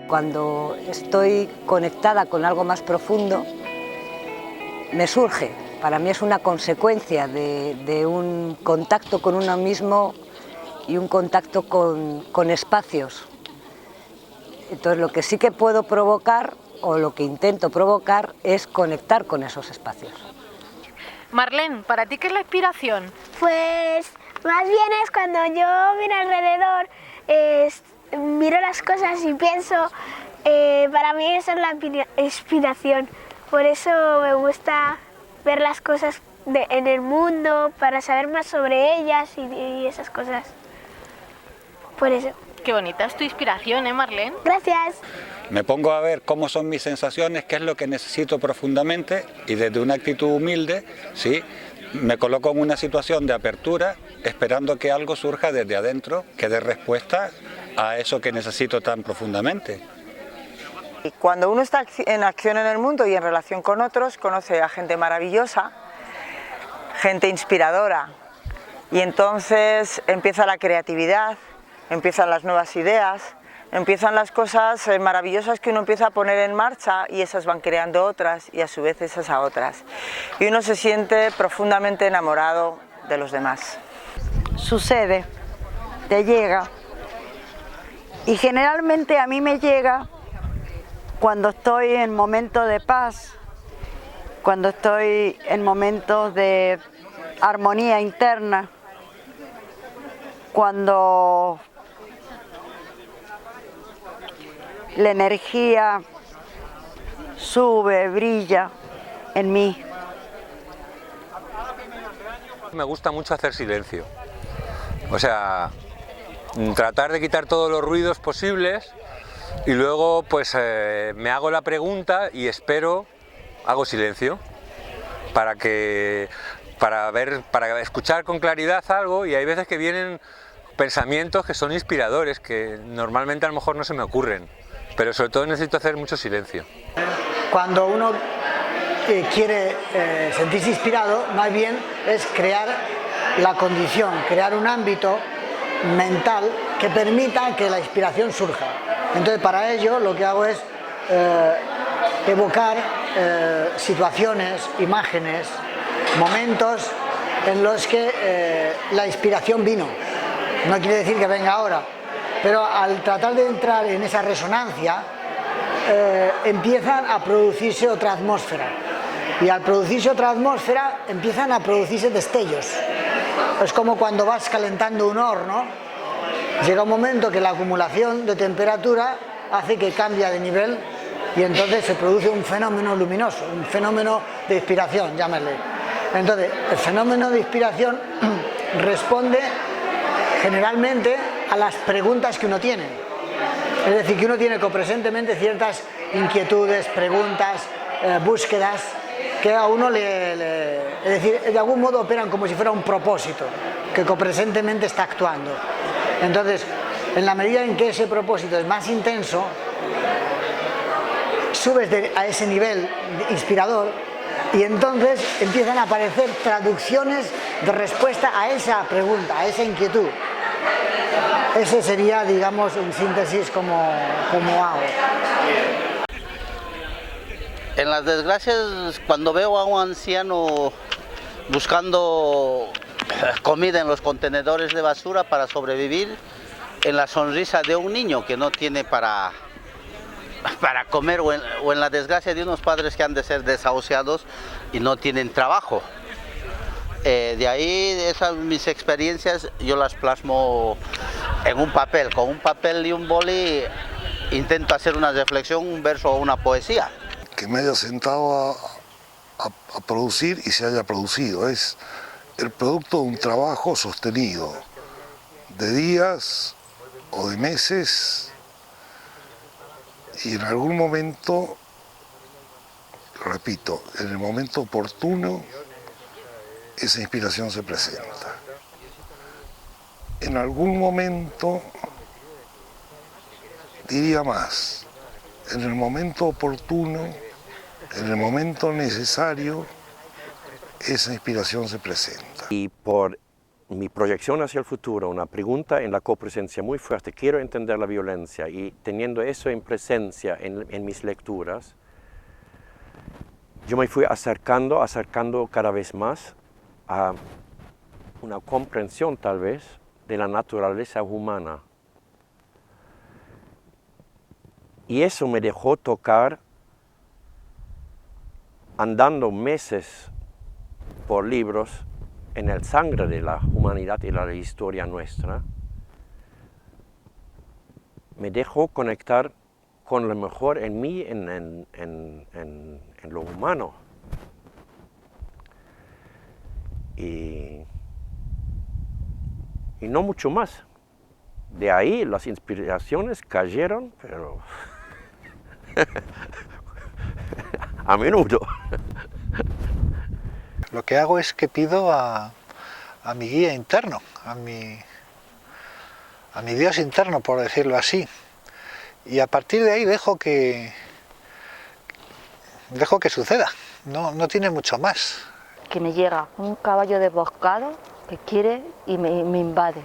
Cuando estoy conectada con algo más profundo, me surge. Para mí es una consecuencia de un contacto con uno mismo y un contacto con espacios. Entonces lo que sí que puedo provocar, o lo que intento provocar, es conectar con esos espacios. Marlene, ¿para ti qué es la inspiración? Pues más bien es cuando yo miro alrededor, miro las cosas y pienso, para mí eso es la inspiración. Por eso me gusta ver las cosas en el mundo, para saber más sobre ellas y esas cosas. Por eso. Qué bonita es tu inspiración, Marlene? Gracias. Me pongo a ver cómo son mis sensaciones, qué es lo que necesito profundamente y desde una actitud humilde, ¿sí?, me coloco en una situación de apertura esperando que algo surja desde adentro que dé respuesta a eso que necesito tan profundamente. Y cuando uno está en acción en el mundo y en relación con otros, conoce a gente maravillosa, gente inspiradora, y entonces empieza la creatividad, empiezan las nuevas ideas, empiezan las cosas maravillosas que uno empieza a poner en marcha y esas van creando otras y a su vez esas a otras. Y uno se siente profundamente enamorado de los demás. Sucede, te llega, y generalmente a mí me llega cuando estoy en momentos de paz, cuando estoy en momentos de armonía interna, cuando la energía sube, brilla en mí. Me gusta mucho hacer silencio, o sea, tratar de quitar todos los ruidos posibles y luego pues me hago la pregunta y espero, hago silencio para escuchar con claridad algo, y hay veces que vienen pensamientos que son inspiradores, que normalmente a lo mejor no se me ocurren, pero sobre todo necesito hacer mucho silencio. Cuando uno quiere sentirse inspirado, más bien es crear la condición, crear un ámbito mental que permita que la inspiración surja. Entonces, para ello lo que hago es evocar situaciones, imágenes, momentos en los que la inspiración vino. No quiere decir que venga ahora, pero al tratar de entrar en esa resonancia, empiezan a producirse otra atmósfera, y al producirse otra atmósfera empiezan a producirse destellos. Es como cuando vas calentando un horno, llega un momento que la acumulación de temperatura hace que cambie de nivel y entonces se produce un fenómeno luminoso, un fenómeno de inspiración, llámale. Entonces, el fenómeno de inspiración responde generalmente a las preguntas que uno tiene. Es decir, que uno tiene copresentemente ciertas inquietudes, preguntas, búsquedas, que a uno es decir, de algún modo operan como si fuera un propósito, que copresentemente está actuando. Entonces, en la medida en que ese propósito es más intenso, subes a ese nivel inspirador y entonces empiezan a aparecer traducciones de respuesta a esa pregunta, a esa inquietud. Ese sería, digamos, en síntesis como hago. En las desgracias, cuando veo a un anciano buscando comida en los contenedores de basura para sobrevivir, en la sonrisa de un niño que no tiene para comer, o en la desgracia de unos padres que han de ser desahuciados y no tienen trabajo. De ahí, mis experiencias yo las plasmo en un papel. Con un papel y un boli intento hacer una reflexión, un verso o una poesía. Que me haya sentado a producir y se haya producido. Es el producto de un trabajo sostenido, de días o de meses, y en algún momento, repito, en el momento oportuno, esa inspiración se presenta. En algún momento, diría más, en el momento oportuno, en el momento necesario, esa inspiración se presenta. Y por mi proyección hacia el futuro, una pregunta en la copresencia muy fuerte, quiero entender la violencia, y teniendo eso en presencia en mis lecturas, yo me fui acercando cada vez más a una comprensión tal vez de la naturaleza humana. Y eso me dejó tocar, andando meses por libros, en el sangre de la humanidad y la historia nuestra, me dejó conectar con lo mejor en mí, en lo humano. Y no mucho más. De ahí las inspiraciones cayeron, pero a menudo. Lo que hago es que pido a mi guía interno, a mi Dios interno, por decirlo así. Y a partir de ahí dejo que suceda, no tiene mucho más. Que me llega un caballo desbocado que quiere y me invade.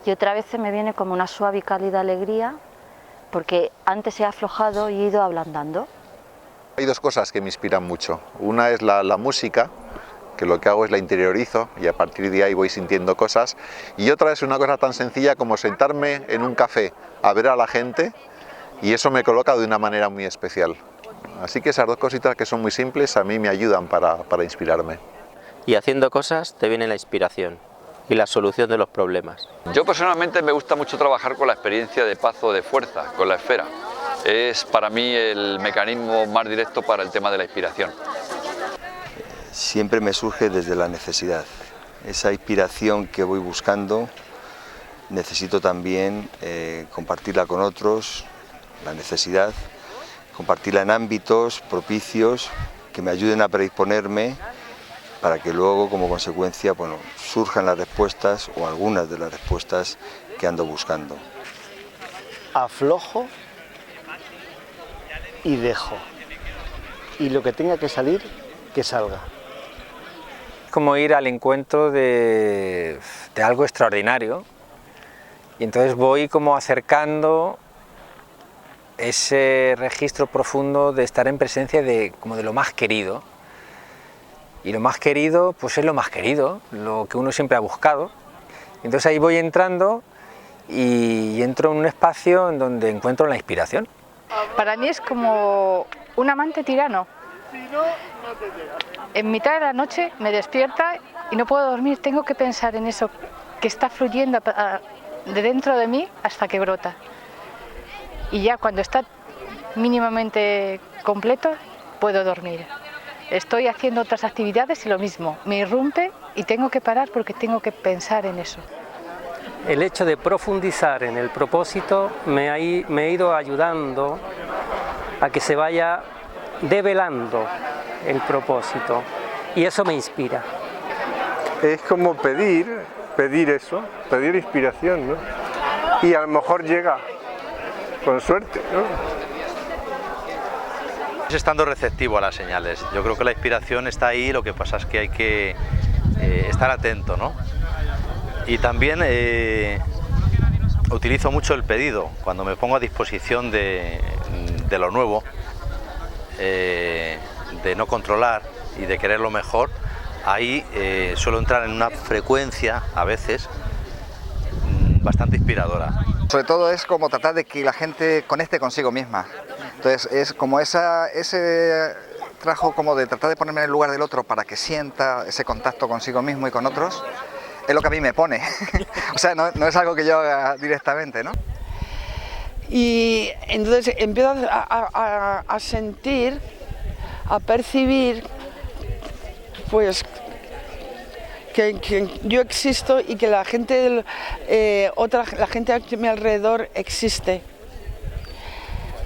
Y otra vez se me viene como una suave y cálida alegría, porque antes he aflojado y he ido ablandando. Hay dos cosas que me inspiran mucho. Una es la música, que lo que hago es la interiorizo y a partir de ahí voy sintiendo cosas. Y otra es una cosa tan sencilla como sentarme en un café a ver a la gente, y eso me coloca de una manera muy especial. Así que esas dos cositas que son muy simples a mí me ayudan para inspirarme. Y haciendo cosas te viene la inspiración y la solución de los problemas. Yo personalmente me gusta mucho trabajar con la experiencia de paz o de fuerza, con la esfera. Es para mí el mecanismo más directo para el tema de la inspiración. Siempre me surge desde la necesidad. Esa inspiración que voy buscando, necesito también compartirla con otros, la necesidad, compartirla en ámbitos propicios que me ayuden a predisponerme para que luego, como consecuencia, bueno, surjan las respuestas o algunas de las respuestas que ando buscando. Aflojo y dejo. Y lo que tenga que salir, que salga. Como ir al encuentro de algo extraordinario, y entonces voy como acercando ese registro profundo de estar en presencia de lo más querido, y lo más querido pues es lo más querido, lo que uno siempre ha buscado. Entonces ahí voy entrando y entro en un espacio en donde encuentro la inspiración. Para mí es como un amante tirano. En mitad de la noche me despierta y no puedo dormir, tengo que pensar en eso que está fluyendo de dentro de mí hasta que brota. Y ya cuando está mínimamente completo, puedo dormir. Estoy haciendo otras actividades y lo mismo, me irrumpe y tengo que parar porque tengo que pensar en eso. El hecho de profundizar en el propósito me ha ido ayudando a que se vaya develando el propósito, y eso me inspira. Es como pedir eso, pedir inspiración, ¿no? Y a lo mejor llega, con suerte, ¿no? Es estando receptivo a las señales. Yo creo que la inspiración está ahí, lo que pasa es que hay que estar atento, ¿no? Y también utilizo mucho el pedido, cuando me pongo a disposición de lo nuevo, de no controlar y de querer lo mejor. Ahí suelo entrar en una frecuencia, a veces, bastante inspiradora. Sobre todo es como tratar de que la gente conecte consigo misma. Entonces es como ese trabajo como de tratar de ponerme en el lugar del otro para que sienta ese contacto consigo mismo y con otros, es lo que a mí me pone. O sea, no es algo que yo haga directamente, ¿no? Y entonces empiezo a sentir, a percibir, pues que yo existo y que la gente, la gente a mi alrededor existe.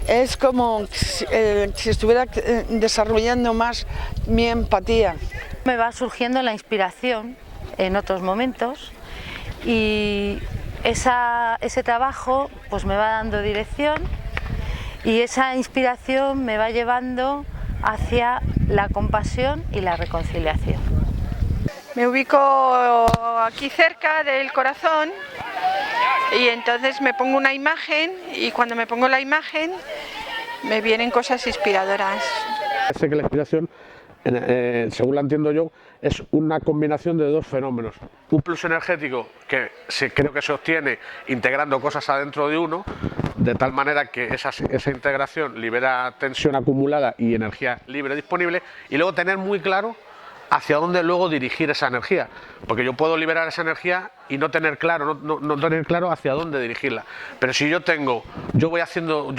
Es como si estuviera desarrollando más mi empatía. Me va surgiendo la inspiración en otros momentos y ese trabajo pues me va dando dirección y esa inspiración me va llevando hacia la compasión y la reconciliación. Me ubico aquí cerca del corazón y entonces me pongo una imagen y cuando me pongo la imagen me vienen cosas inspiradoras. Parece que la inspiración, según la entiendo yo, es una combinación de dos fenómenos. Un plus energético que creo que se obtiene integrando cosas adentro de uno, de tal manera que esa integración libera tensión acumulada y energía libre disponible, y luego tener muy claro hacia dónde luego dirigir esa energía, porque yo puedo liberar esa energía y no tener claro, no tener claro hacia dónde dirigirla. Pero si yo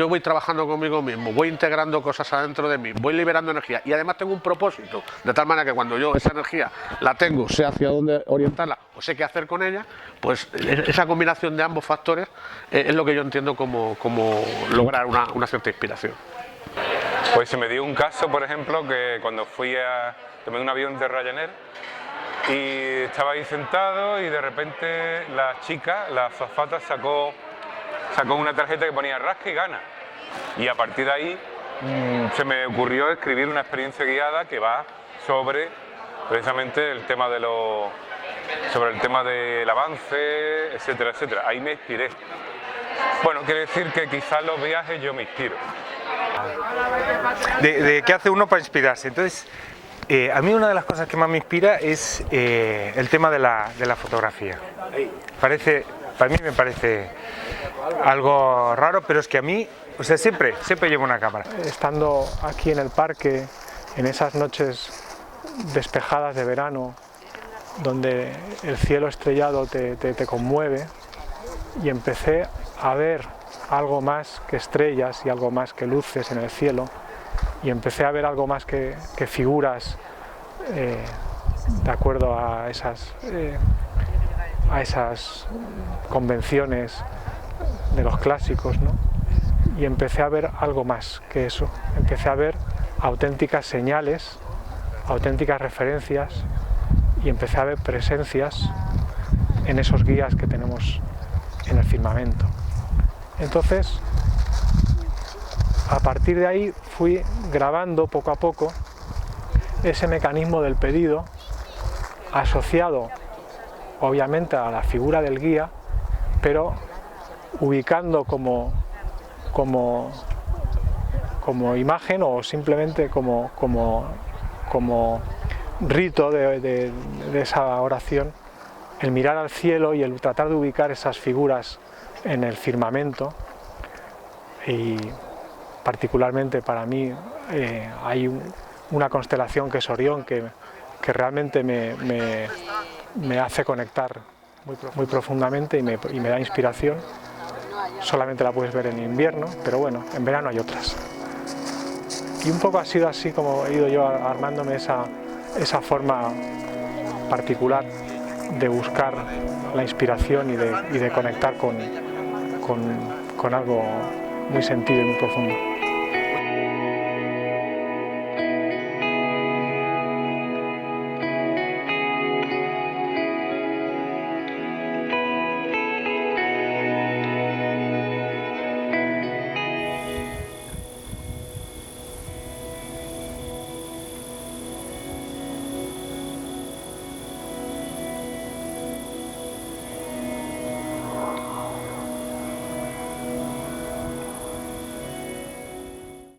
voy trabajando conmigo mismo, voy integrando cosas adentro de mí, voy liberando energía y además tengo un propósito, de tal manera que cuando yo esa energía la tengo, sé hacia dónde orientarla o sé qué hacer con ella, pues esa combinación de ambos factores es lo que yo entiendo como lograr una cierta inspiración. Pues se me dio un caso, por ejemplo, que cuando tomé un avión de Ryanair y estaba ahí sentado y de repente la azafata sacó una tarjeta que ponía rasca y gana. Y a partir de ahí se me ocurrió escribir una experiencia guiada que va sobre precisamente el tema del avance, etcétera, etcétera. Ahí me inspiré. Bueno, quiere decir que quizás los viajes yo me inspiro. ¿De qué hace uno para inspirarse? Entonces, a mí una de las cosas que más me inspira es el tema de la fotografía. Para mí me parece algo raro, pero es que a mí, o sea, siempre llevo una cámara. Estando aquí en el parque, en esas noches despejadas de verano, donde el cielo estrellado te conmueve, y empecé a ver algo más que estrellas y algo más que luces en el cielo, y empecé a ver algo más que figuras de acuerdo a esas convenciones de los clásicos, ¿no? Y empecé a ver algo más que eso, empecé a ver auténticas señales, auténticas referencias, y empecé a ver presencias en esos guías que tenemos en el firmamento. Entonces, a partir de ahí fui grabando poco a poco ese mecanismo del pedido, asociado obviamente a la figura del guía, pero ubicando como imagen o simplemente como rito de esa oración, el mirar al cielo y el tratar de ubicar esas figuras en el firmamento. Y particularmente para mí hay una constelación que es Orión, que realmente me hace conectar muy profundamente y me da inspiración. Solamente la puedes ver en invierno, pero bueno, en verano hay otras. Y un poco ha sido así como he ido yo armándome esa forma particular de buscar la inspiración y de conectar con algo muy sentido y muy profundo.